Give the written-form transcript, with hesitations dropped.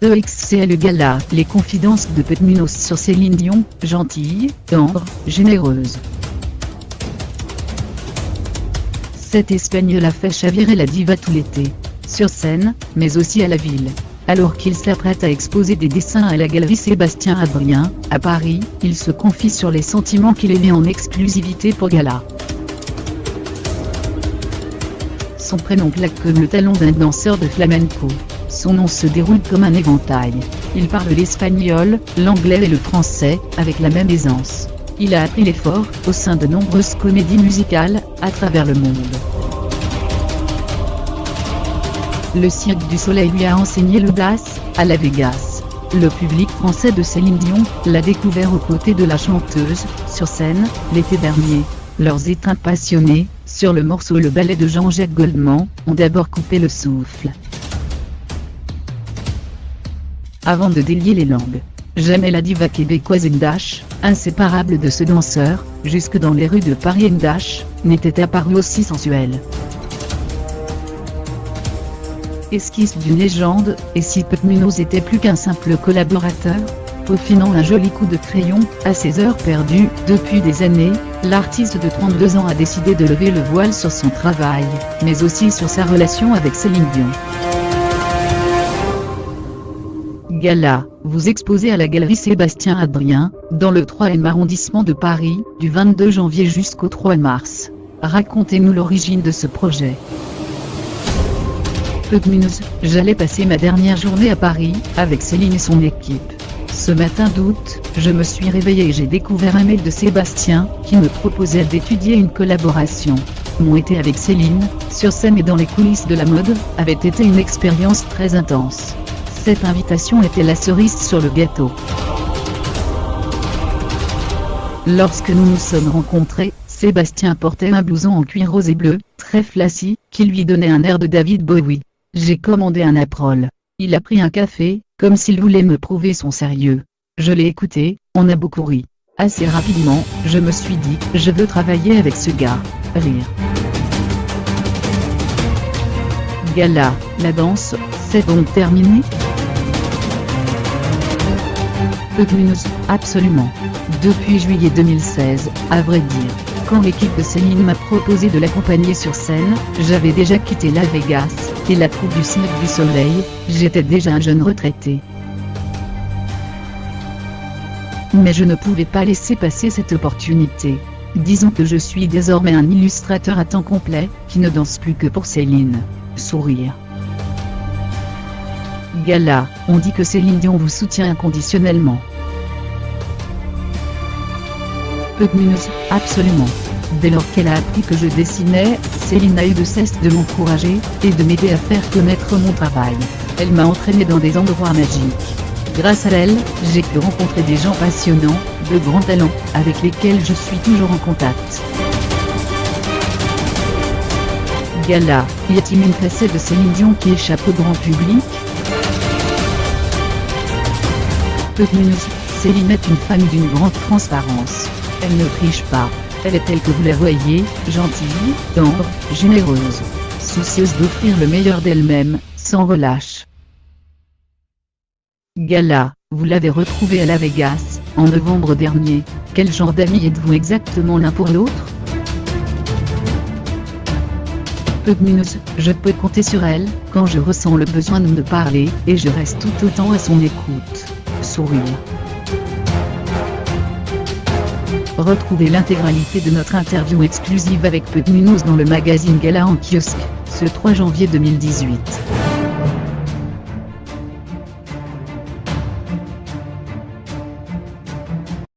EXCL Gala, les confidences de Putminos sur Céline Dion, gentille, tendre, généreuse. Cette Espagnole a fait chavirer la diva tout l'été, sur scène, mais aussi à la ville. Alors qu'il s'apprête à exposer des dessins à la galerie Sébastien-Adrien, à Paris, il se confie sur les sentiments qu'il émet en exclusivité pour Gala. Son prénom claque comme le talon d'un danseur de flamenco. Son nom se déroule comme un éventail. Il parle l'espagnol, l'anglais et le français, avec la même aisance. Il a appris l'effort, au sein de nombreuses comédies musicales, à travers le monde. Le Cirque du Soleil lui a enseigné le blas, à Las Vegas. Le public français de Céline Dion l'a découvert aux côtés de la chanteuse, sur scène, l'été dernier. Leurs étreintes passionnées, sur le morceau Le Ballet de Jean-Jacques Goldman, ont d'abord coupé le souffle. Avant de délier les langues, jamais la diva québécoise N'Dash, inséparable de ce danseur, jusque dans les rues de Paris N'Dash, n'était apparue aussi sensuelle. Esquisse d'une légende, et si Putminos était plus qu'un simple collaborateur, peaufinant un joli coup de crayon, à ses heures perdues, depuis des années, l'artiste de 32 ans a décidé de lever le voile sur son travail, mais aussi sur sa relation avec Céline Dion. Gala, vous exposez à la galerie Sébastien-Adrien, dans le 3e arrondissement de Paris, du 22 janvier jusqu'au 3 mars. Racontez-nous l'origine de ce projet. Putminos, j'allais passer ma dernière journée à Paris, avec Céline et son équipe. Ce matin d'août, je me suis réveillé et j'ai découvert un mail de Sébastien, qui me proposait d'étudier une collaboration. Mon été avec Céline, sur scène et dans les coulisses de la mode, avait été une expérience très intense. Cette invitation était la cerise sur le gâteau. Lorsque nous nous sommes rencontrés, Sébastien portait un blouson en cuir rose et bleu, très flashy, qui lui donnait un air de David Bowie. J'ai commandé un Aperol. Il a pris un café, comme s'il voulait me prouver son sérieux. Je l'ai écouté, on a beaucoup ri. Assez rapidement, je me suis dit, je veux travailler avec ce gars. Rire. Gala, la danse, c'est donc terminé? Putminos, absolument. Depuis juillet 2016, à vrai dire. Quand l'équipe de Céline m'a proposé de l'accompagner sur scène, j'avais déjà quitté Las Vegas, et la troupe du Cirque du Soleil, j'étais déjà un jeune retraité. Mais je ne pouvais pas laisser passer cette opportunité. Disons que je suis désormais un illustrateur à temps complet, qui ne danse plus que pour Céline. Sourire. Gala, on dit que Céline Dion vous soutient inconditionnellement. Putminos, absolument. Dès lors qu'elle a appris que je dessinais, Céline a eu de cesse de m'encourager, et de m'aider à faire connaître mon travail. Elle m'a entraîné dans des endroits magiques. Grâce à elle, j'ai pu rencontrer des gens passionnants, de grands talents, avec lesquels je suis toujours en contact. Gala, y a-t-il une facette de Céline Dion qui échappe au grand public? Putminos, Céline est une femme d'une grande transparence. Elle ne triche pas. Elle est telle que vous la voyez, gentille, tendre, généreuse. Soucieuse d'offrir le meilleur d'elle-même, sans relâche. Gala, vous l'avez retrouvée à Las Vegas, en novembre dernier. Quel genre d'amis êtes-vous exactement l'un pour l'autre? Putminos, je peux compter sur elle, quand je ressens le besoin de me parler, et je reste tout autant à son écoute. Sourire. Retrouvez l'intégralité de notre interview exclusive avec Putminos dans le magazine Gala en kiosque, ce 3 janvier 2018.